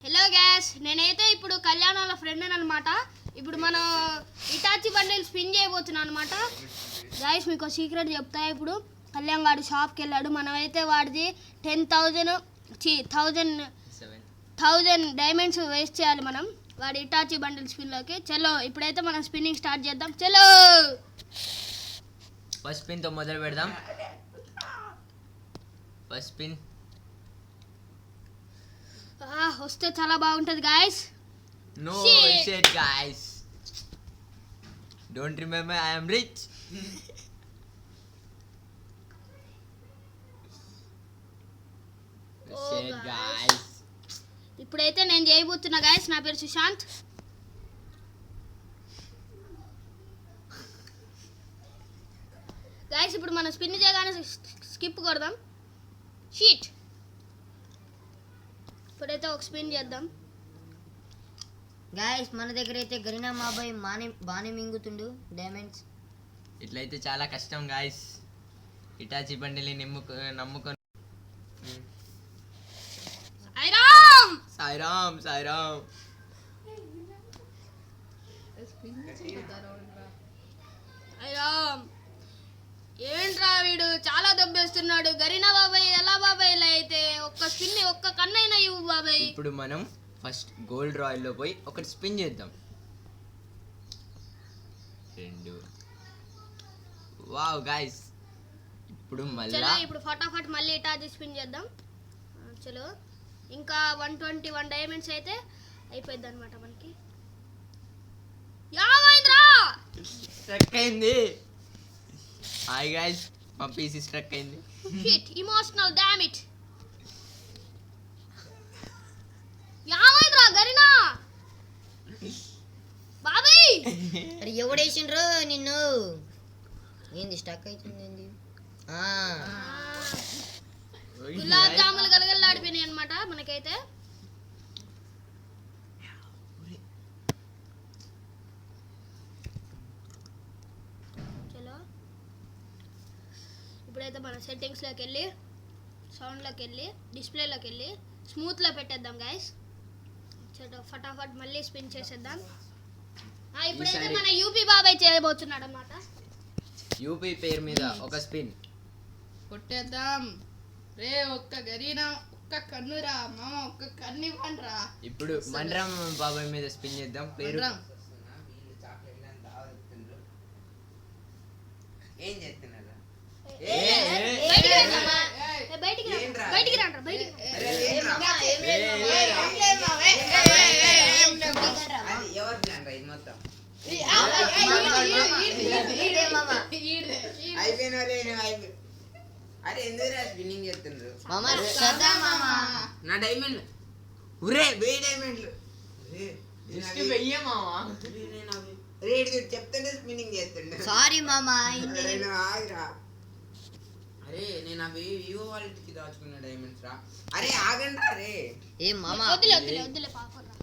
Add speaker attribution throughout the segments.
Speaker 1: Hello gas, నేనైతే ఇప్పుడు కళ్యాణ్ వాళ్ళ ఫ్రెండ్ అనమాట. ఇప్పుడు మనం ఇటాచి బండిల్ స్పిన్ చేయబోతున్నాం అనమాట. గాయస్ మీకు సీక్రెట్ చెప్తా. ఇప్పుడు కళ్యాణ్ గారు షాప్కి వెళ్ళాడు. మనమైతే వాడిది 10,000 డైమండ్స్ వేస్ట్ చేయాలి మనం వాడి ఇటాచి బండిల్ స్పిన్లోకి. చలో ఇప్పుడైతే మనం స్పిన్నింగ్ స్టార్ట్ చేద్దాం. చలో
Speaker 2: ఫస్ట్ స్పిన్తో మొదలు పెడదాం. ఫస్ట్ స్పిన్
Speaker 1: వస్తే చాలా బాగుంటుంది guys.
Speaker 2: No shit guys, don't remember I am rich. Shit guys,
Speaker 1: ఇప్పుడైతే నేను చేయబోతున్నా గాయస్. నా పేరు సుశాంత్. గాయస్ ఇప్పుడు మనం స్పిన్ చేయగానే స్కిప్ కొడదాం. షీట్. ఇప్పుడైతే ఒక స్పిన్ చేద్దాం.
Speaker 3: గాయస్ మన దగ్గర అయితే గరీనా మాబాయ్ బాగానే మింగుతుండు డైమండ్స్.
Speaker 2: ఇట్లయితే చాలా కష్టం గాయ్స్. ఇటాచి బండిని నమ్ముకొని. సాయిరామ్ సాయిరామ్.
Speaker 1: ఏంట్రా వీడు చాలా దెబ్బేస్తున్నాడు. గరీనా బాబాయ్ ఎలా బాబాయ్ ఇలా అయితే? ఒక్క స్పిన్ ఒక్క కన్నైనా ఇవ్వు బాబాయ్.
Speaker 2: ఇప్పుడు మనం ఫస్ట్ గోల్డ్ రాయల్లో పోయి ఒకటి స్పిన్ చేద్దాం. 2. వావ్ గాయ్స్, ఇప్పుడు
Speaker 1: చలో ఇప్పుడు ఫటాఫట్ మళ్ళీ ఇటాచి స్పిన్ చేద్దాం. చలో ఇంకా 121 డైమండ్స్ అయితే అయిపోయింది అనమాట మనకి. ఏమైందిరా?
Speaker 2: స్ట్రక్ అయింది. హాయ్ గాయ్స్, మా పీసీ స్ట్రక్ అయింది.
Speaker 1: Shit, emotional damn it. ఏమైందిరా గరీనా బాబాయ్?
Speaker 3: అరే ఎవడేసిండ్రు నిన్ను? ఏంది స్టక్ అవుతుంది ఏంది?
Speaker 1: గులాబ్ జాములు గలగల్లాడిపోయినాయి అనమాట మనకైతే. చలో ఇప్పుడైతే మన సెట్టింగ్స్లోకి వెళ్ళి సౌండ్లోకి వెళ్ళి డిస్ప్లేలోకి వెళ్ళి స్మూత్లో పెట్టేద్దాం గాయస్. చలో ఫటాఫట్ మళ్ళీ స్పిన్ చేసేద్దాం. ఇప్పుడైతే మన యూపీ బాబాయ్ చేయబోతున్నాడు అనమాట.
Speaker 2: యూపీ పేరు మీద ఒక స్పిన్
Speaker 4: కొట్టేద్దాం. రే ఒక్క గరీనా ఒక్క కన్నురా మామ, ఒక్క కన్ను ఇవ్వండిరా.
Speaker 2: ఇప్పుడు మండ్రం బాబాయ్ మీద స్పిన్ చేద్దాం. పేరు
Speaker 5: ఏం చేస్తున్నారు?
Speaker 1: బయటికి రండి బయటికి.
Speaker 5: ఎవరు ప్లాన్ రా ఇది మొత్తం? అయిపోయిన అరే ఎందుకు స్పిన్నింగ్ చేస్తుండ్రు? నా డైమండ్ ఉరే 1000 డైమండ్లు రేట్ చెప్తుంటే స్పిన్నింగ్ చేస్తుండే.
Speaker 3: సారీ మామా.
Speaker 5: ఆగిరా. అరే నేను అవి వివో వాళ్ళకి దాచుకున్న డైమండ్స్ రా. అరే ఆగండి అరే.
Speaker 3: ఏం మామా?
Speaker 1: వద్దులే పాపరా.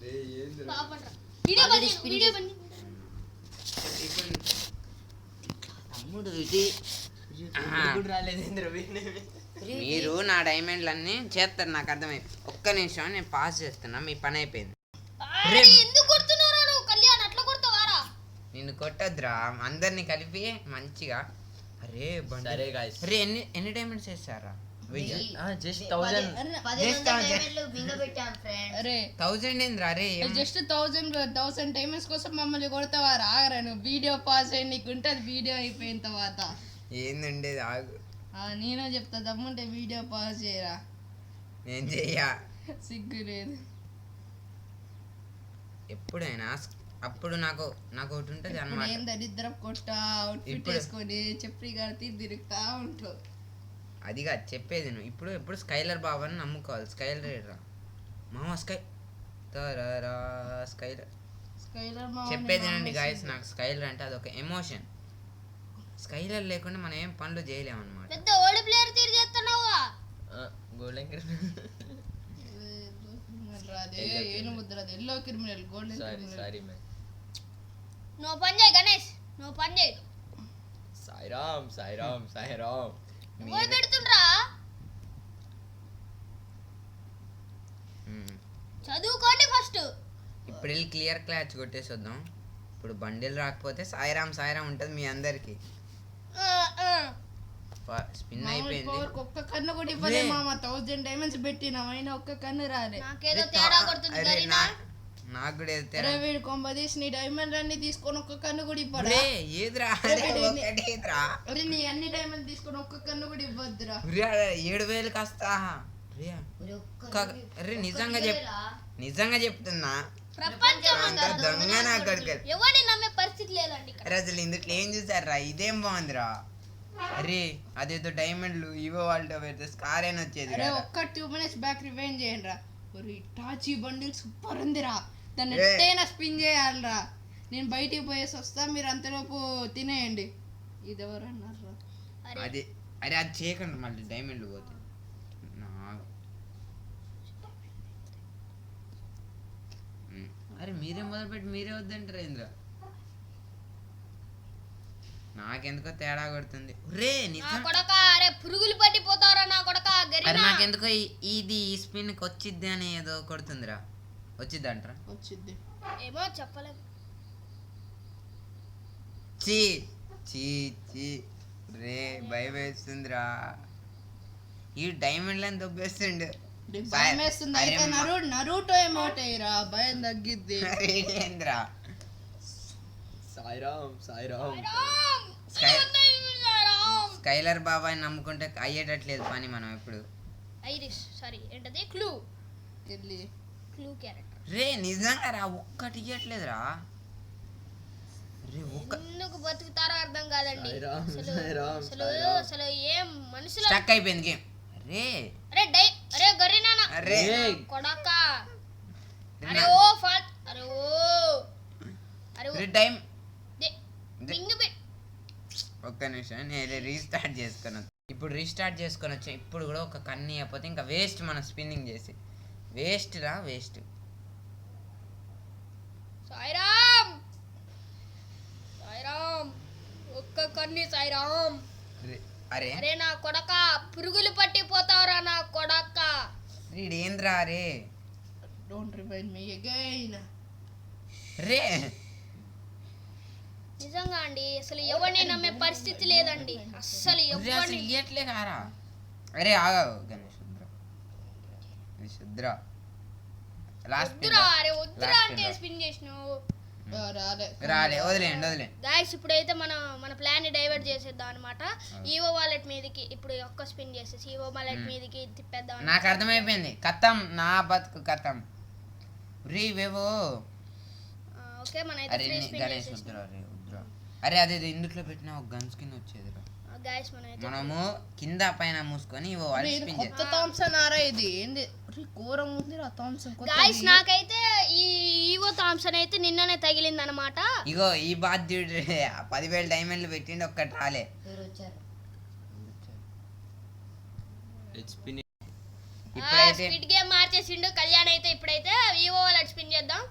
Speaker 1: వీడియో బండి
Speaker 5: తమ్ముడు ఇది
Speaker 2: రాలేదు.
Speaker 5: మీరు నా డైమండ్లన్నీ చేస్తారు, నాకు అర్థమైంది. ఒక్క నిమిషం నేను పాస్ చేస్తున్నా, మీ పని అయిపోయింది.
Speaker 1: ఎందుకు కొడుతున్నారా నువ్వు? కళ్యాణ్ అట్లా కొడతావారా?
Speaker 5: నిన్ను కొట్టద్దురా, అందరినీ కలిపి మంచిగా. అరే
Speaker 2: సరే గాయ్స్,
Speaker 5: అరే ఎన్ని డైమండ్స్ వేస్తారా?
Speaker 2: జస్ట్ 1000.
Speaker 5: 1000 ఏంద్రా? అరే
Speaker 4: జస్ట్ 1000 టైమ్స్ కోసం మమ్మల్ని కొడతావా? రాగరా నువ్వు. వీడియో పాస్ అయ్యి నీకు ఉంటుంది. వీడియో అయిపోయిన తర్వాత
Speaker 5: ఏందండేది? ఆగు,
Speaker 4: నేనే చెప్తా. దమ్ముంటే వీడియో పాస్ చేయరా.
Speaker 5: నేను చెయ్యా.
Speaker 4: సిగ్గు లేదు.
Speaker 5: ఎప్పుడైనా అప్పుడు నాకు ఒకటి ఉంటుంది అన్నమాట.
Speaker 4: ఏం దరిద్రం కొట్టా అవుట్ఫిట్ వేసుకొని చెప్పి కడితే తిరుగుతా ఉంటావు.
Speaker 5: అదిగా చెప్పేది నువ్వు. ఎప్పుడు స్కైలర్ బాబాని నమ్ముకోవాలి. స్కైలర్ రా మామ, స్కైలర్ చెప్పేది నండి గాయస్. నాకు స్కైలర్ అంటే అదొక ఎమోషన్. స్కైలర్ లేకుండా మనం ఏం పనులు చేయలేమన్నమాట.
Speaker 1: పెద్ద ఓల్డ్ ప్లేయర్ తీరు చేస్తున్నావా?
Speaker 2: గోల్డెన్
Speaker 4: ఏను Mudra yellow criminal golden
Speaker 2: sorry man.
Speaker 1: నువ్వు పని చేయి గణేష్, నువ్వు పని చేయి.
Speaker 2: సాయిరామ్ సాయిరామ్ సాయిరామ్.
Speaker 1: పెడుతుండ్రా చదువుకోండి. ఫస్ట్
Speaker 5: ఇప్పుడు వెళ్ళి క్లియర్ క్లాచ్ కొట్టేసి వద్దాం. ఇప్పుడు బండిల్ రాకపోతే సాయిరామ్ సాయిరామ్ ఉంటుంది మీ అందరికి. స్పిన్ అయిపోయింది.
Speaker 4: పవర్కి ఒక్క కన్ను కూడా ఇవ్వలే మామ. 1000 డైమండ్స్ పెట్టినాం అయినా ఒక్క కన్ను రాలే.
Speaker 1: నాకేదో తేడా కొడుతుంది
Speaker 5: అరే
Speaker 1: గరీనా.
Speaker 5: నాకు కూడా ఏదో
Speaker 4: అరే వీడు కొంపదీసి నీ డైమండ్ అన్ని తీసుకొని ఒక్క కన్ను కూడా ఇవ్వడా?
Speaker 5: ఒరే, ఏదిరా అరే ఒకటేదిరా.
Speaker 4: అరే నీ అన్ని డైమండ్ తీసుకొని ఒక్క కన్ను కూడా ఇవ్వద్దురా.
Speaker 5: 7,000 కాస్తా. అరే నిజంగా చెప్తున్నా.
Speaker 1: ప్రపంచం
Speaker 5: అంత దొంగ నా కొడుకు.
Speaker 1: ఎవరిని నమ్మే పరిస్థితి లేదండి ఇక్కడ.
Speaker 5: అరే అసలు ఇందులో ఏం చూసారా? ఇదేం బాగుందిరా. అరే అదేదో డైమండ్లు ఇవో వాళ్ళతో పెడితే స్కార్ అయినా వచ్చేది
Speaker 4: అరే
Speaker 5: కదా.
Speaker 4: ఒక్క 2 minutes బ్యాక్ రివైండ్ చేయండి రా. ఒరే టాచీ బండిల్ సూపర్ ఉందిరా. దాన్ని
Speaker 5: ఏ.
Speaker 4: ఎట్టైనా స్పిన్ చేయాలిరా. నేను బయటికి పోయేసి వస్తా, మీరు అంతలోపు తినేయండి. ఇది ఎవరు అన్నారా?
Speaker 5: అదే అరే అది చేయకండి, మళ్ళీ డైమండ్లు పోతాయి. అరే మీరే మొదలుపెట్టి మీరే వద్దంటారు ఏంద్ర. నాకెందుకో తేడా కొడుతుంది. రే
Speaker 1: నా కొడక అరే పురుగులు పట్టిపోతారా నా కొడక
Speaker 5: అరే
Speaker 1: గరీనా.
Speaker 5: నాకెందుకో ఇది ఈ స్పిన్కి వచ్చిద్ది అని ఏదో కొడుతుందిరా. వచ్చిద్ది అంటారా?
Speaker 4: వచ్చింది.
Speaker 1: ఏమో చెప్పలేం.
Speaker 5: చీ చీ చీ రే భయం వేస్తుందిరా. ఈ డైమండ్లను దొబ్బేస్తుండు.
Speaker 4: భయం వేస్తుంది.
Speaker 5: అరే
Speaker 4: అయితే నరూటో ఏమోటేరా, భయం తగ్గిద్ది.
Speaker 5: అరే ఏంద్రా.
Speaker 2: సాయిరామ్ సాయిరామ్.
Speaker 5: స్కైలర్ బాబాయ్ నమ్ముకుంటే అయ్యేటట్లేదు పని మనం ఎప్పుడు.
Speaker 1: ఐరిష్ సారీ ఏంటది క్లూ
Speaker 4: వెళ్ళి
Speaker 1: క్యారెక్టర్.
Speaker 5: రే నిజంగా రా ఒక్కటి ఇయ్యట్లేదురా. రే ఒక్క
Speaker 1: ఎందుకు బతుకుతారో అర్థం కాదండి.
Speaker 2: సాయిరామ్,
Speaker 1: అసలు
Speaker 2: సాయిరామ్,
Speaker 1: అసలు
Speaker 2: సాయిరామ్.
Speaker 1: అసలు ఏం మనుషులు.
Speaker 5: స్టక్ అయిపోయింది గేమ్. రే
Speaker 1: అరే గరీనా
Speaker 5: అరే
Speaker 1: కొడక.
Speaker 5: రే
Speaker 1: అరే ఓ ఫాల్ట్. అరే ఓ అరే ఓ
Speaker 5: రే టైం.
Speaker 1: మింగు బె.
Speaker 5: ఒక్క నిమిషం నేను రీస్టార్ట్ చేసుకొని ఇప్పుడు రీస్టార్ట్ చేసుకొని వచ్చా. ఇప్పుడు కూడా ఒక కన్ను అయిపోతే ఇంకా వేస్ట్ మనం స్పిన్నింగ్ చేసి. వేస్ట్ రా వేస్ట్.
Speaker 1: సాయిరామ్ సాయిరామ్ ఒక్క కన్ని సాయిరామ్.
Speaker 5: అరే
Speaker 1: అరే నా కొడక పురుగులు పట్టిపోతావురా నా కొడక.
Speaker 5: ఏంద్రా రే.
Speaker 4: Don't remind me again.
Speaker 5: రే
Speaker 1: నిజంగా అండి అసలు ఎవరిని నమ్మే పరిస్థితి లేదండి. అస్సలు
Speaker 5: అసలు
Speaker 1: ఎవరిని
Speaker 5: ఇయ్యట్లే కారా. అరే ఆగావు గణేష్ శుద్ర లాస్ట్
Speaker 1: వద్దురా అరే వద్దురా అంటే స్పిన్ చేసినావు.
Speaker 5: రాలే వదిలేండి.
Speaker 1: గాయస్ ఇప్పుడైతే మన ప్లాన్ ని డైవర్ట్ చేసేద్దాం అనమాట. ఈవో వాలెట్ మీదకి ఇప్పుడు ఒక్క స్పిన్ చేసేసి ఈవో వాలెట్ మీదకి తిప్పేద్దాం.
Speaker 5: నాకు అర్థమైపోయింది. కథం నా బతుకు కథం. రీ వేవో.
Speaker 1: ఓకే మన అయితే
Speaker 5: అరే
Speaker 1: ఫ్రీ స్పిన్
Speaker 5: గణేష్
Speaker 1: చేసేసి
Speaker 5: వద్దురా రే వద్దురా. అరే అదే ఇందులో పెట్టిన ఒక గన్ స్కిన్ వచ్చేదిరా.
Speaker 1: గాయస్ మన అయితే
Speaker 5: మనము కింద పైన మూసుకొని ఇవో వాళ్ళు స్పిన్
Speaker 4: కొత్త థామ్సన్ ఆరా ఇది ఏంది? ఘోరం ఉంది రా థామ్సన్.
Speaker 1: గాయస్ నాకైతే ఈ ఈవో థామ్సన్ అయితే నిన్ననే తగిలింది అనమాట.
Speaker 5: ఇగో ఈ బాధ్యుడు 10,000 డైమండ్లు పెట్టిండి ఒక్కటి రాలే. ఇప్పుడైతే
Speaker 1: స్పీడ్ గేమ్ మార్చేసిండు కళ్యాణ్ అయితే. ఇప్పుడైతే ఈవో వాలెట్ స్పిన్ చేద్దాం.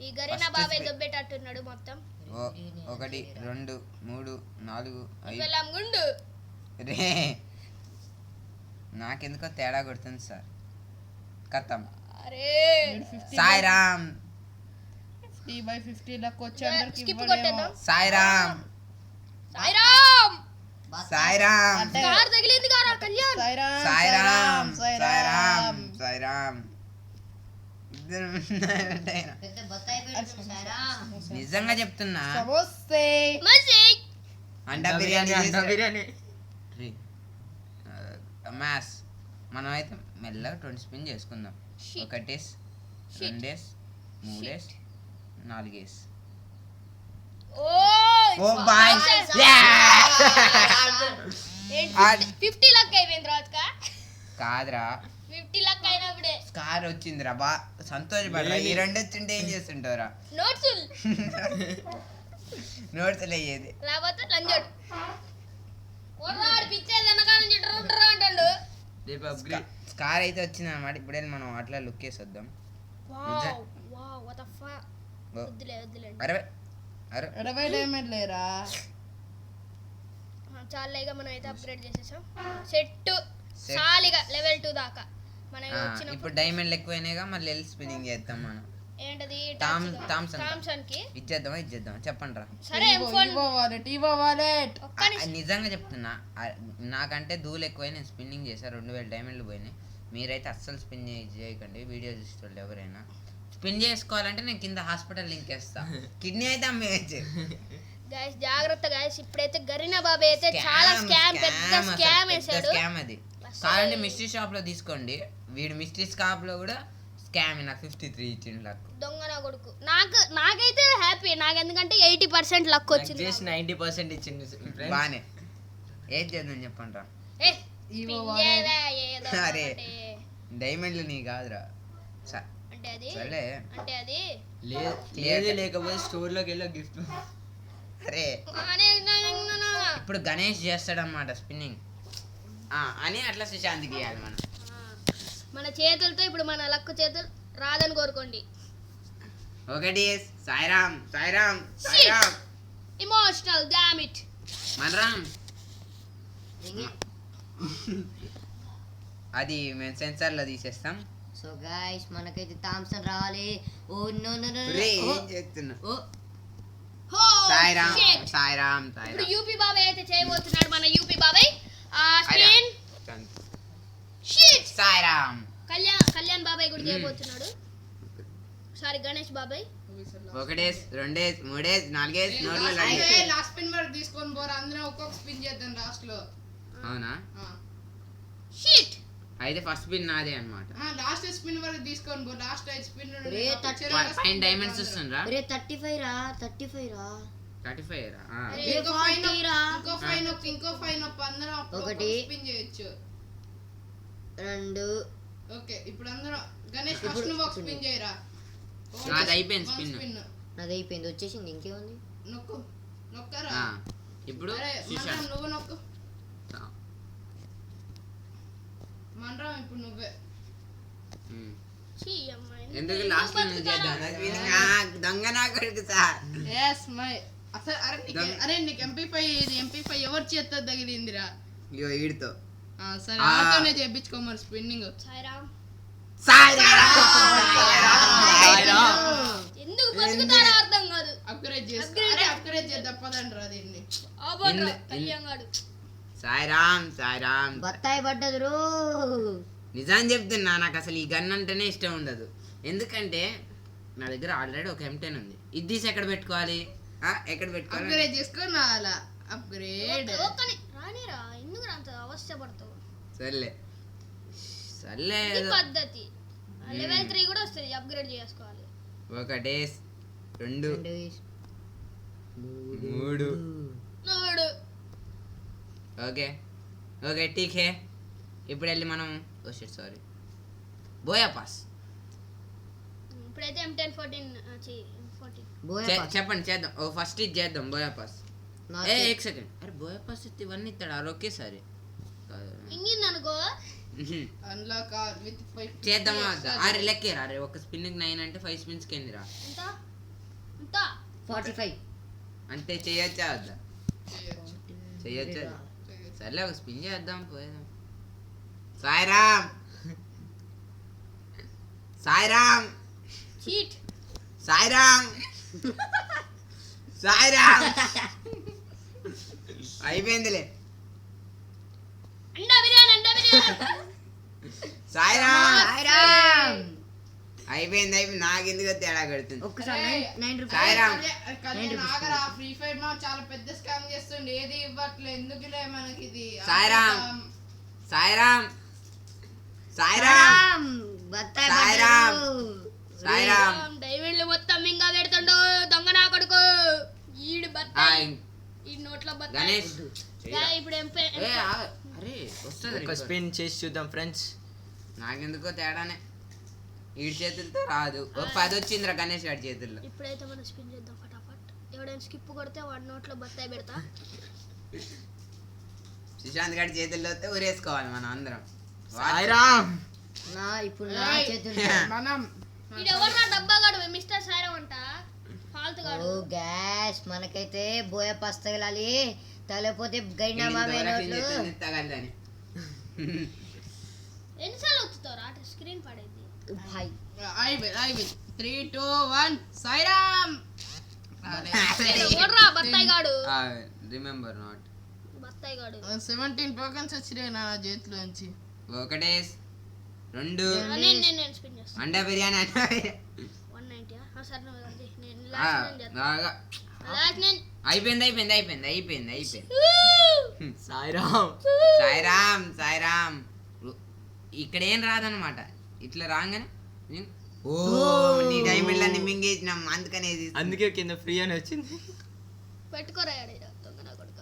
Speaker 1: ఈ గరీనా
Speaker 5: First
Speaker 1: బాబాయ్
Speaker 5: spin.
Speaker 1: దొబ్బేటట్టున్నాడు మొత్తం.
Speaker 5: 1 2 3 4 5
Speaker 1: వెళ్ళాం గుండు.
Speaker 5: రే నాకెందుకో తేడా కొడుతుంది సార్. కథం.
Speaker 1: అరే
Speaker 5: సాయిరామ్
Speaker 4: 50/50 లక్ వచ్చి అందరికి
Speaker 1: స్కిప్ కొట్టేద్దాం.
Speaker 5: సాయిరామ్
Speaker 1: సాయిరామ్
Speaker 5: సాయిరామ్
Speaker 1: కార్ తగిలింది కారా కళ్యాణ్.
Speaker 5: సాయిరామ్ సాయిరామ్ సాయిరామ్. నిజంగా చెప్తున్నా.
Speaker 4: సమోసే
Speaker 1: మసి
Speaker 5: అండా బిర్యానీ మ్యాస్. మనం అయితే మెల్లగా 20 స్పిన్ చేసుకుందాం. 1 2 3 4 ఓ బాయ్.
Speaker 1: 50 లక్ అయిపోయింది రాజుకా.
Speaker 5: కాదురా
Speaker 1: 50 లక్ అయినప్పుడే
Speaker 5: స్కార్ వచ్చిందిరా. బా సంతోషపడరా. ఈ 2 వచ్చింటే ఏం చేస్తుంటారా?
Speaker 1: నోట్స్
Speaker 5: నోట్స్ అయ్యేది.
Speaker 1: లేకపోతే లంజోడు పిచ్చేది వెనకాల నుంచి డ్రా అంటాడు.
Speaker 5: స్కార్ అయితే వచ్చింది అనమాట. ఇప్పుడే మనం అట్లా లుక్ వేసి వద్దాం.
Speaker 1: Wow wow what the fuck. వద్దులే
Speaker 4: 20 డైమండ్ లేరా.
Speaker 1: చాలేగా మనం అయితే అప్గ్రేడ్ చేసేసాం. సెట్ సాలిగా లెవెల్ 2 దాకా మనం వచ్చిన.
Speaker 5: ఇప్పుడు డైమండ్లు ఎక్కువైనాయిగా మళ్ళీ వెళ్ళి స్పిన్నింగ్ చేద్దాం మనం.
Speaker 1: ఏంటది
Speaker 5: థామ్సన్
Speaker 1: థామ్సన్ కి
Speaker 5: ఇచ్చేద్దాం చెప్పండి రా.
Speaker 1: సరే M4
Speaker 4: టీవో వాలెట్
Speaker 1: ఒక్క నిమిషం.
Speaker 5: నిజంగా చెప్తున్నా నాకంటే ధూళి ఎక్కువై నేను స్పిన్నింగ్ చేశాను 2000 డైమండ్లు పోయినాయి. మీరైతే అస్సలు స్పిన్ చేయకండి, వీడియో చూసేవాళ్ళు ఎవరైనా. స్పిన్ చేసుకోవాలంటే నేను కింద హాస్పిటల్ లింక్ వేస్తా, కిడ్నీ అయితే అమ్మేయచ్చు.
Speaker 1: గైస్ జాగ్రత్త గైస్, ఇప్పుడైతే గరీనా బాబాయ్ అయితే చాలా పెద్ద స్కామ్ వేసాడు.
Speaker 5: స్కామ్ అది కావాలంటే మిస్ట్రీ షాప్ లో తీసుకోండి. వీడు మిస్ట్రీ షాప్ లో కూడా స్కామ్ నాకు 53 ఇచ్చిండు లక్.
Speaker 1: దొంగ నా కొడుకు. నాకైతే హ్యాపీ, నాకు ఎందుకంటే 80% లక్ వచ్చింది.
Speaker 2: జస్ట్ 90% ఇచ్చింది friends.
Speaker 5: బానే ఏం చేద్దాం చెప్పండి రా.
Speaker 1: ఏ
Speaker 4: ఇవో
Speaker 1: spin చేయరా, ఏదో
Speaker 5: అరే
Speaker 1: ఒకటి.
Speaker 5: డైమండ్లు నీ కాదురా.
Speaker 1: అంటే అది
Speaker 5: సరే
Speaker 1: అంటే అది
Speaker 2: లేదు లేకపోతే స్టోర్ లోకి వెళ్ళి గిఫ్ట్.
Speaker 5: అరే ఇప్పుడు గణేష్ చేస్తాడన్నమాట స్పిన్నింగ్ అని అట్లా సుశాంత్కి ఇవ్వాలి మనం.
Speaker 1: మన చేతులతో ఇప్పుడు మన లక్ చేతులు రాదని కోరుకోండి.
Speaker 5: ఒకటి సాయిరామ్ సాయిరామ్ సాయిరామ్
Speaker 1: ఎమోషనల్ డామిట్
Speaker 5: మనరామ్. అది మేము సెన్సార్లో తీసేస్తాం.
Speaker 3: సో గైస్ మనకైతే థామ్సన్ రావాలి. ఓ నో నో నో
Speaker 5: రే, ఏం చేస్తున్నా?
Speaker 3: ఓ
Speaker 5: సాయిరామ్
Speaker 1: shit.
Speaker 5: సాయిరామ్
Speaker 1: ఇప్పుడు
Speaker 5: సాయిరామ్.
Speaker 1: యూపీ బాబాయ్ అయితే చేయబోతున్నాడు. మన యూపీ బాబాయ్ స్పిన్ షిట్.
Speaker 5: సాయిరామ్.
Speaker 1: కళ్యాణ్ బాబాయ్ కూడా చేయబోతున్నాడు. సారీ గణేష్ బాబాయ్.
Speaker 5: ఒకటేస్ రెండేస్ మూడేస్ నాలుగేస్ నోట్లో లడ్డు.
Speaker 4: లాస్ట్ స్పిన్ వరకు తీసుకొని పోరా, అందరం ఒక్కొక్క స్పిన్ చేద్దాం లాస్ట్ లో.
Speaker 5: అవునా?
Speaker 1: షిట్.
Speaker 5: అయితే ఫస్ట్ స్పిన్ నాదే అన్నమాట.
Speaker 4: లాస్ట్ స్పిన్ వరకు తీసుకొని పో. లాస్ట్ 5 స్పిన్
Speaker 3: రే,
Speaker 5: పైన డైమండ్స్ వస్తుండ్రా?
Speaker 3: రే 35 రా 35 రా
Speaker 5: 35 రా.
Speaker 4: ఇంకో
Speaker 3: 40 రా.
Speaker 4: ఇంకో ఫైన్ అప్ అందరం
Speaker 3: ఒకటి.
Speaker 4: స్పిన్ చేయొచ్చు.
Speaker 3: 2
Speaker 4: ఓకే ఇప్పుడు అందరం గణేష్ ఫస్ట్ నువ్వు ఒక స్పిన్ చేయరా.
Speaker 5: నాది అయిపోయింది స్పిన్.
Speaker 3: నాది అయిపోయింది, వచ్చేసింది. ఇంకేముంది?
Speaker 4: నొక్కరా.
Speaker 5: ఇప్పుడు
Speaker 4: అరే
Speaker 5: సుశాంత్.
Speaker 4: మనరామ్ నువ్వు నొక్కు. మనరామ్ ఇప్పుడు నువ్వే.
Speaker 1: ఛీ అమ్మాయి.
Speaker 5: ఎందుకు లాస్ట్ దొంగ నా కొడుకు సార్.
Speaker 4: ఎస్ మై అసలు అరే నీకు MP5 ఎవరు చేత తగిలిందిరా?
Speaker 5: ఇగో ఈడితో
Speaker 4: సరే ఆటోనే చేయించుకో మరి స్పిన్నింగ్.
Speaker 1: సాయిరామ్.
Speaker 2: సాయిరామ్.
Speaker 1: ఎందుకు బతుకుతారో అర్థం కాదు.
Speaker 4: అప్గ్రేడ్ చేద్దాం పదండ్రా దీన్ని.
Speaker 1: ఆబోడ్రా కళ్యాణ్
Speaker 5: సాయిరామ్ సాయిరామ్.
Speaker 3: బత్తాయి పడ్డదు రో.
Speaker 5: నిజం చెప్తున్నా, నాకు అసలు ఈ గన్ అంటేనే ఇష్టం ఉండదు. ఎందుకంటే నా దగ్గర ఆల్రెడీ ఒక M10 ఉంది. ఇది తీసి ఎక్కడ పెట్టుకోవాలి? ఎక్కడ పెట్టుకోవాలి?
Speaker 4: అప్గ్రేడ్ చేసుకొని రావాలా? అప్గ్రేడ్
Speaker 1: ఒక్కని రానిరా, ఎందుకు అంత అవస్థపడతావు?
Speaker 5: సర్లే సర్లే
Speaker 1: ఇది
Speaker 5: ఏదో.
Speaker 1: పద్ధతి. లెవెల్ 3 కూడా వస్తుంది, అప్గ్రేడ్ చేసుకోవాలి.
Speaker 5: ఒకటేస్ రెండు
Speaker 3: 2
Speaker 5: మూడు.
Speaker 1: నోడు.
Speaker 5: ఓకే ఓకే ఠీక్ హే. ఇప్పుడు వెళ్ళి మనం సారీ బోయా పాస్
Speaker 1: ఇప్పుడైతే M10 14
Speaker 5: చెప్పండి చేద్దాం. ఓ ఫస్ట్ ఇది చేద్దాం బోయా పాస్. एक सेकंड अरे బోయా పాస్ ఇవన్నీ ఇస్తాడు ఒకేసారి
Speaker 1: ఇంగిన్ అనుకో.
Speaker 4: అన్లాక్ విత్ 5
Speaker 5: చేద్దామా? అరే లెక్కేరా. అరే ఒక స్పిన్కి 9 అంటే 5 స్పిన్స్కి ఎన్నిరా?
Speaker 1: ఎంత ఎంత
Speaker 3: 45
Speaker 5: అంటే చేయొచ్చా వద్దా? చేయొచ్చా? సర్లే ఒక స్పిన్ చేద్దాం పోయేద్దాం. సాయిరామ్ సాయిరామ్
Speaker 1: చీట్.
Speaker 5: సాయిరామ్ సాయిరామ్. అయిపోయిందిలే.
Speaker 1: అండా బిర్యానీ
Speaker 5: సాయిరామ్ అయిపోయింది. నాకెందుకు తేడా కడుతుంది.
Speaker 3: ఒక్కసారి 9 రూపాయలు.
Speaker 5: సాయిరామ్
Speaker 4: కళ్యాణ్ ఆగరా. ఫ్రీ ఫైర్ మా చాలా పెద్ద స్కామ్ చేస్తుండే, ఏది ఇవ్వట్లే. ఎందుకులే మనకి ఇది.
Speaker 5: సాయిరామ్ సాయిరామ్ సాయిరామ్
Speaker 3: బత్తాయి
Speaker 5: సాయిరామ్.
Speaker 3: పడ్డదు.
Speaker 5: సాయిరామ్
Speaker 1: డైమండ్లు మొత్తం ఇంకా పెడుతుండు దొంగ నా కొడుకు. ఈడు బత్తాయి, ఈ నోట్లో బత్తాయి.
Speaker 5: గణేష్
Speaker 1: ఇప్పుడు
Speaker 5: అరే వస్తుంది
Speaker 2: ఒక స్పిన్ చేసి చూద్దాం ఫ్రెండ్స్.
Speaker 5: నాకెందుకో తేడానే. ఈడి చేతులతో రాదు. ఒక 10 వచ్చిందిరా గణేష్ గారి చేతుల్లో.
Speaker 1: ఇప్పుడైతే మనం స్పిన్ చేద్దాం ఫటాఫట్. ఎవడైనా స్కిప్ కొడితే వాడి నోట్లో బత్తాయి పెడతా.
Speaker 5: సుశాంత్ గారి చేతుల్లో వస్తే ఊరేసుకోవాలి మనం అందరం.
Speaker 2: సాయిరామ్.
Speaker 3: ఇప్పుడు నా చేతులు.
Speaker 4: మనం
Speaker 1: ఇది ఎవరు డబ్బా గాడు మిస్టర్ సాయిరామ్ అంట. ఫాల్తు గాడు.
Speaker 3: ఓ గ్యాస్ మనకైతే బోయ పాస్ తగలాలి. తగలేకపోతే గైనా బాబాయ్ నోట్లు.
Speaker 5: తగలని
Speaker 1: ఎన్నిసార్లు వచ్చుతావు రా స్క్రీన్ పడేది.
Speaker 3: భాయ్
Speaker 4: ఐ విల్ 3, 2, 1 సాయిరామ్.
Speaker 1: ఓడ్రా బత్తాయి గాడు
Speaker 5: రిమెంబర్ నాట్.
Speaker 1: బత్తాయి గాడు
Speaker 4: 17 టోకెన్స్ వచ్చినాయి నా చేతిలోంచి.
Speaker 5: 1 2
Speaker 1: నేను స్పిన్ చేస్తాను.
Speaker 5: అండా బిర్యానీ
Speaker 1: 190 సరే నేను లాస్ట్ నేను
Speaker 5: అయిపోయింది.
Speaker 2: సాయిరామ్.
Speaker 5: సాయిరామ్ ఇక్కడ ఏం రాదనమాట. ఇట్లా రాగానే ఓ నీ డైమండ్ అన్ని మింగేసినాం అందుకనే
Speaker 2: అందుకే కింద ఫ్రీ అని వచ్చింది.
Speaker 1: పెట్టుకోరా తొంగన కొడుక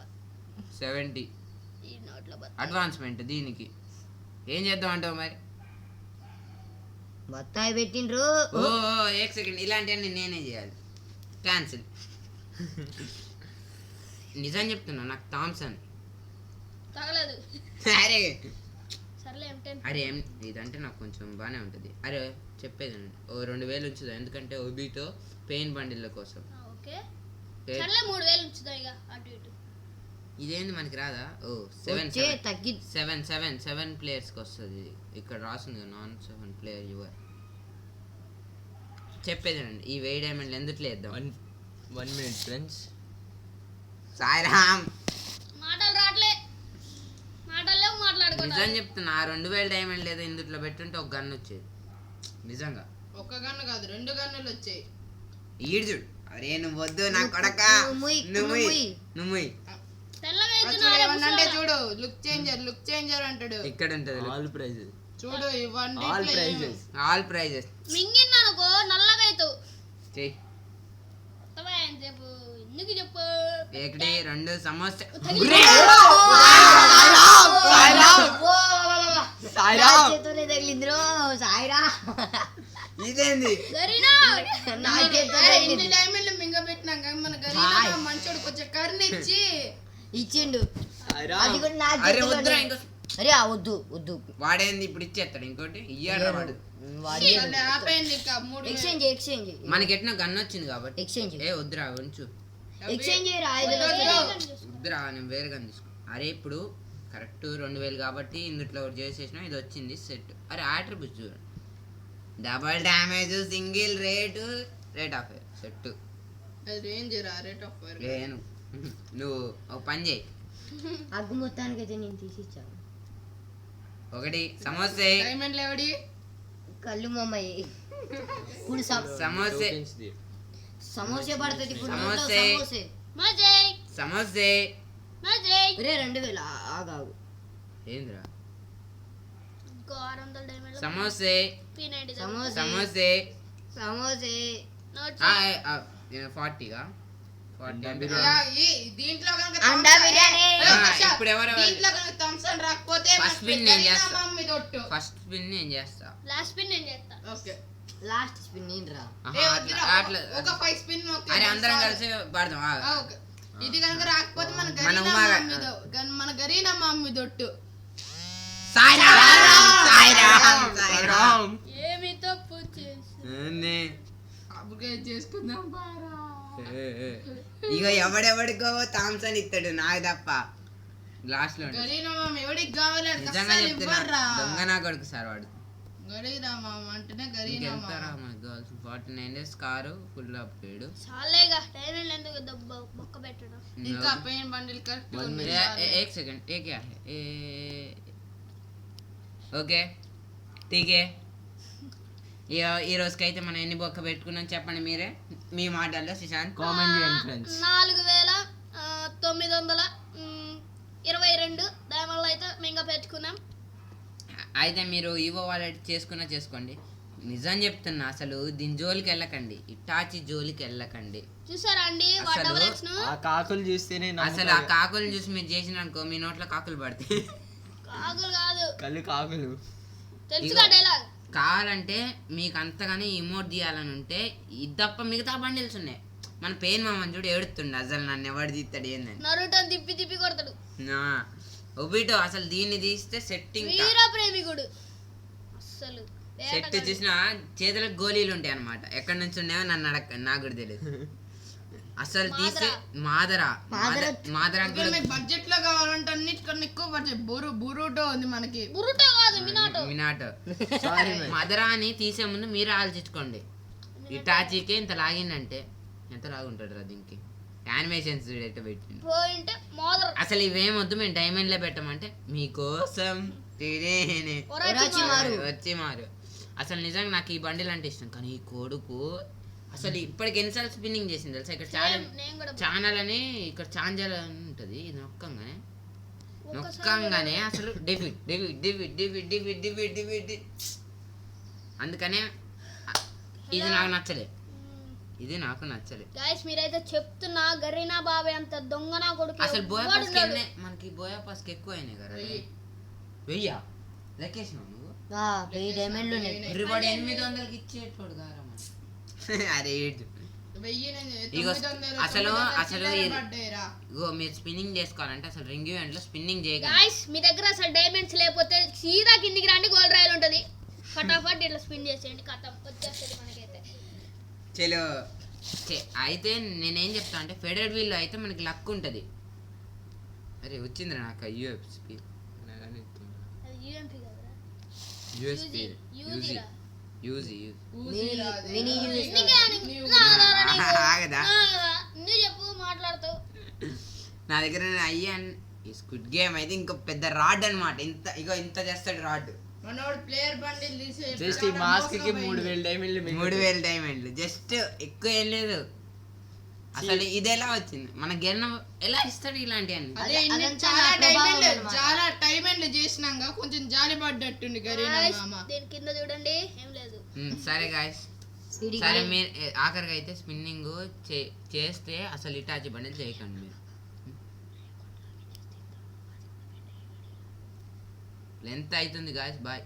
Speaker 5: 70
Speaker 1: ఈ నోట్లో
Speaker 5: అడ్వాన్స్మెంట్. దీనికి ఏం చేద్దాం అంటావు మరి?
Speaker 3: బత్తాయి పెట్టిండ్రు.
Speaker 5: ఓ 1 సెకండ్, ఇలాంటివన్నీ నేనే చేయాలి. క్యాన్సిల్. నిజం చెప్తున్నా, నాకు థామ్సన్
Speaker 1: తగలేదు.
Speaker 5: అరే
Speaker 1: సర్లే M10
Speaker 5: అరే ఇదంటే నాకు కొంచెం బాగానే ఉంటుంది. అరే చెప్పేదండి, ఓ 2000 ఉంచుదా, ఎందుకంటే ఓబీతో పెయిన్ బండిల్ల కోసం.
Speaker 1: ఓకే సర్లే 3000 ఉంచుదా ఇక అటు ఇటు.
Speaker 5: ఇదేంది మనకి రాదా? ఓ
Speaker 3: వచ్చే తగ్గి
Speaker 5: 7 ప్లేయర్స్కి వస్తుంది. ఇక్కడ రాసింది నాన్ 7 ప్లేయర్ యువర్. చెప్పేదండి, ఈ 1000 డైమండ్లు ఎందుట్లో వేద్దాం?
Speaker 2: 1 minute ఫ్రెండ్స్.
Speaker 5: సాయిరామ్
Speaker 1: మాటలు రాట్లే, మాటల్లో
Speaker 5: నిజం
Speaker 1: మాట్లాడుకుంటా.
Speaker 5: చెప్తున్నా, ఆ 2000 డైమండ్ లేదా ఇందుట్లో పెట్టుంటే ఒక గన్ వచ్చేది నిజంగా.
Speaker 4: ఒక గన్ను కాదు 2 గన్నులు వచ్చాయి.
Speaker 5: ఈడు చూడు. అరే నువ్వు వద్దు నా కొడక, నువ్వు
Speaker 1: తెల్లగా
Speaker 4: చూడు ఏమన్నంటే చూడు, లుక్ చేంజర్ అంటాడు.
Speaker 5: ఇక్కడ ఉంటది.
Speaker 2: All prizes.
Speaker 4: చూడు ఇవన్నీ
Speaker 2: ఆల్ ప్రైజెస్.
Speaker 5: All prizes.
Speaker 1: మింగిందనుకో నల్లగా అవుతావు.
Speaker 5: చెయ్యి.
Speaker 1: కొత్తవా ఏం చెప్పు, ఎందుకు చెప్పు.
Speaker 5: 1 2 సమోసా.
Speaker 2: సాయిరామ్.
Speaker 3: చేతులే తగిలింద్రో సాయిరా.
Speaker 5: ఇదేంది?
Speaker 1: గరీనా
Speaker 3: నా చేతిలో
Speaker 4: ఇన్ని
Speaker 3: తగిలింది.
Speaker 4: డైమండ్లు మింగబెట్టినాక మన గరీనా మంచోడు కొంచెం కర్ణ ఇచ్చి
Speaker 3: ఇచ్చిండు.
Speaker 2: సాయిరామ్.
Speaker 3: అది కూడా నా
Speaker 5: అరే
Speaker 3: చేతిలో.
Speaker 5: వద్దురా ఇంకో.
Speaker 3: అరే వద్దు
Speaker 5: వాడేంది ఇప్పుడు ఇచ్చేస్తాడు ఇంకోటి. ఇయ్యాడు వాడు.
Speaker 4: ఆపేయండి ఇక 3
Speaker 3: ఎక్స్చేంజ్
Speaker 5: మనకి ఎట్లా గన్ వచ్చింది కాబట్టి.
Speaker 3: ఎక్స్చేంజ్
Speaker 5: ఏ వద్దురా ఉంచు.
Speaker 3: ఎక్స్చేంజ్ చేయరా
Speaker 5: వద్దురా నేను వేరే గన్ తీసుకో. అరే ఇప్పుడు కరెక్ట్ 2000 కాబట్టి ఇందులో ఒకటి చేసేసిన, ఇది వచ్చింది సెట్. అరే ఆట్రిబ్యూట్స్ చూడు, double damage, single rate of set.
Speaker 4: Range rate of fire.
Speaker 5: లేను నువ్వు ఒక పని చేయి.
Speaker 3: అగ్గు మొత్తానికి అయితే నేను తీసిచ్చాను.
Speaker 5: 1 సమోసే.
Speaker 4: డైమండ్ లేవడి
Speaker 3: కళ్ళు మమ్మయ్యి ఇప్పుడు
Speaker 5: సమోసే.
Speaker 3: సమోసే పడుతుంది ఇప్పుడు
Speaker 5: సమోసే.
Speaker 3: సమోసే
Speaker 1: మజై
Speaker 5: సమోసే.
Speaker 1: మజై
Speaker 3: రే 2000 ఆగాగు.
Speaker 5: ఏంద్రా?
Speaker 1: ఇంకో 600 డైమండ్
Speaker 5: సమోసే.
Speaker 1: P90
Speaker 3: సమోసే
Speaker 5: సమోసే.
Speaker 3: సమోసే
Speaker 1: నోట్
Speaker 5: 40గా 40
Speaker 4: దీంట్లో కనుక
Speaker 3: అండా బిర్యానీ.
Speaker 5: ఇప్పుడు ఎవరెవరు?
Speaker 4: దీంట్లో కనుక థమ్సన్ రాకపోతే
Speaker 5: First win నేను చేస్తా.
Speaker 4: మమ్మీ దొట్టు.
Speaker 5: ఫస్ట్ విన్ నేను చేస్తా.
Speaker 1: లాస్ట్ స్పిన్ నేను చేస్తా.
Speaker 4: ఓకే
Speaker 3: లాస్ట్ స్పిన్ నేను రా.
Speaker 5: ఆహా,
Speaker 4: వద్దురా,
Speaker 5: అట్లా
Speaker 4: ఒక 5 స్పిన్
Speaker 5: అరే అందరం కలిసి పడదాం.
Speaker 4: ఓకే ఇది కనుక రాకపోతే మన
Speaker 5: మన
Speaker 4: గరీనా
Speaker 5: ఉమాగా.
Speaker 4: మన గరీనా మమ్మీ దొట్టు.
Speaker 2: సాయిరామ్.
Speaker 1: ఏమి తప్పు చేసి
Speaker 4: అప్గ్రేడ్ చేసుకుందాం బారా.
Speaker 5: ఇక ఎవడెవడికో థామ్సన్ ఇస్తాడు, నాకు తప్ప. లాస్ట్ లో
Speaker 4: గరీనా మమ్మీ ఎవడికి కావాలి అంటే
Speaker 5: నిజంగా
Speaker 4: అస్సలు
Speaker 5: చెప్తున్నా,
Speaker 4: ఇవ్వర్రా.
Speaker 5: దొంగ నా కొడుకు సార్ వాడు.
Speaker 4: గరీనా మామ అంటేనే గరీనా మామ.
Speaker 5: ఇంకెళ్తారా మనకు కావాల్సిన 49 డేస్ కారు ఫుల్ అప్గ్రేడ్.
Speaker 1: చాలేగా డైమండ్ ఎందుకు దెబ్బ బొక్క పెట్టడం.
Speaker 4: ఇంకా పెయిన్ బండిల్ కరెక్ట్ ఉంది.
Speaker 5: एक सेकंड ये क्या है ఓకే ఠీకే. ఈ రోజుకైతే మనం ఎన్ని బొక్క పెట్టుకున్నాం చెప్పండి మీరే, మీ మాటల్లో. సుశాంత్
Speaker 2: కామెంట్ చేయండి ఫ్రెండ్స్.
Speaker 1: 4922 డైమండ్లు అయితే మేము పెట్టుకున్నాం.
Speaker 5: అయితే మీరు ఈవో వాలెట్ చేసుకోండి. నిజం చెప్తున్నా, అసలు దీని జోలికి వెళ్ళకండి, ఇటాచి జోలికి వెళ్ళకండి.
Speaker 1: చూసారా అండి
Speaker 5: అసలు
Speaker 1: డబుల్ ఎక్స్ ను?
Speaker 2: ఆ కాకులు చూస్తేనే
Speaker 5: అసలు ఆ కాకులు చూసి మీరు చేసిన అనుకో, మీ నోట్లో కాకులు పడతాయి.
Speaker 1: కాకులు కాదు
Speaker 2: కళ్ళు కాకులు.
Speaker 1: తెలుసుగా డైలాగ్.
Speaker 5: కావాలంటే మీకు అంతగానే ఇమోట్ తీయాలని ఉంటే ఇది తప్ప మిగతా బండిల్స్ ఉన్నాయి. మన పెయిన్ మామని చూడు ఏడుతుండే, అసలు నన్ను ఎవడు తీస్తాడు ఏందని.
Speaker 1: నరుటో తిప్పి కొడతాడు.
Speaker 5: ఒబిటో అసలు దీన్ని తీస్తే సెట్టింగ్
Speaker 1: వీర ప్రేమికుడు అస్సలు
Speaker 5: సెట్ చూసిన చేతులకు గోళీలు ఉంటాయి అన్నమాట. ఎక్కడి నుంచి ఉన్నాయో నన్ను అడగ, నాకు కూడా తెలియదు. అసలు తీస్తే మాదరా
Speaker 4: మీకు బడ్జెట్ లో కావాలంటే అన్నిటికన్నా ఎక్కువ బడ్జెట్ బురుటో ఉంది మనకి.
Speaker 1: బురుటో కాదు మినాటో.
Speaker 5: మినాటో. మాదరా అని తీసే ముందు మీరు ఆలోచించుకోండి. ఇటాచీకే ఇంత లాగిందంటే ఎంత లాగుంటాడు రా దీనికి యానిమేషన్స్ చూడేట పెట్టిండు
Speaker 1: పోయింటే మోదర్
Speaker 5: అసలు ఇవేమొద్దు మేము డైమండ్లే పెట్టమంటే మీకోసం తినేనే
Speaker 3: ఒరాచిమారు.
Speaker 5: వచ్చి మారు అసలు నిజంగా నాకు ఈ బండిలు అంటే ఇష్టం కానీ ఈ కొడుకు అసలు ఇప్పటికి ఎన్నిసార్లు స్పిన్నింగ్ చేసింది తెలుసా ఇక్కడ ఛానల్
Speaker 1: నేను కూడా
Speaker 5: ఛానల్ అని ఇక్కడ ఛాంజల్ అని ఉంటుంది ఇది నొక్కంగానే అసలు debit debit debit debit debit debit debit అందుకనే ఇది నాకు నచ్చలే ఇది నాకు నచ్చలే
Speaker 1: గైస్ మీరైతే చెప్తున్నా గరీనా బాబాయ్ అంత దొంగ నా కొడుకు
Speaker 5: అసలు
Speaker 1: ఎవ్వడు
Speaker 5: బోయాపాస్కి
Speaker 1: ఉన్నాడు.
Speaker 5: మనకి బోయాపాస్కి ఎక్కువ అయినాయి కదా వెయ్యా లెక్కేసినావు నువ్వు
Speaker 3: 1000 డైమండ్లు ఉన్నాయి.
Speaker 5: రివార్డ్ 800కి ఇచ్చేటోడు కారా మరి. అరే ఏడు ఇగో అసలు ఇగో మీరు స్పిన్నింగ్ చేసుకోవాలంటే అసలు రింగ్ ఈవెంట్లో స్పిన్నింగ్ చేయగలరు
Speaker 1: గైస్ మీ దగ్గర అసలు డైమండ్స్ లేకపోతే సీదా కిందికి రండి గోల్డ్ రాయల్ ఉంటుంది ఫటాఫట్ ఇట్లా స్పిన్ చేసేయండి కథం వచ్చేస్తుంది మనకైతే
Speaker 5: చలో అయితే నేనేం చెప్తా అంటే ఫెడరల్ వీల్లో అయితే మనకి లక్ ఉంటుంది అరే వచ్చిందిరా నాకు యూఎఫ్పి
Speaker 1: అది యూఎంపీ కదరా
Speaker 5: యూఎస్పి యూజీ యూజీ
Speaker 3: మినీ యూస్
Speaker 5: ఆగదా
Speaker 1: నువ్వు చెప్పు మాట్లాడుతావు
Speaker 5: నా దగ్గర అయ్యాను ఈ స్క్విడ్ గేమ్ అయితే ఇంకో పెద్ద రాడ్ అన్నమాట ఇంత ఇంత చేస్తాడు రాడ్
Speaker 4: మనోడు ప్లేయర్ బండిల్ తీసే
Speaker 2: జస్ట్ ఈ మాస్క్ కి 3000 డైమండ్లు
Speaker 5: 3000 డైమండ్లు జస్ట్ ఎక్కువ ఏం లేదు అసలు ఇది ఎలా వచ్చింది మన గెన్న ఎలా ఇస్తాడు ఇలాంటివన్నీ
Speaker 4: అదే ఇన్ని
Speaker 3: అదంతా
Speaker 4: చాలా
Speaker 3: నా ప్రభావం
Speaker 4: డైమండ్
Speaker 3: అన్నమాట.
Speaker 4: చాలా డైమండ్లు చేసినాక కొంచెం జాలి పడ్డట్టుంది గరీనా
Speaker 1: Guys,
Speaker 4: మామ
Speaker 1: దీని కింద చూడండి ఏం లేదు
Speaker 5: సరే గాయస్
Speaker 3: స్పీడ్
Speaker 5: సరే మీరు ఆఖరిగా అయితే స్పిన్నింగ్ చేస్తే అసలు ఇటాచి బండిలు చేయకండి మీరు లెంత్ అవుతుంది గాయస్ బాయ్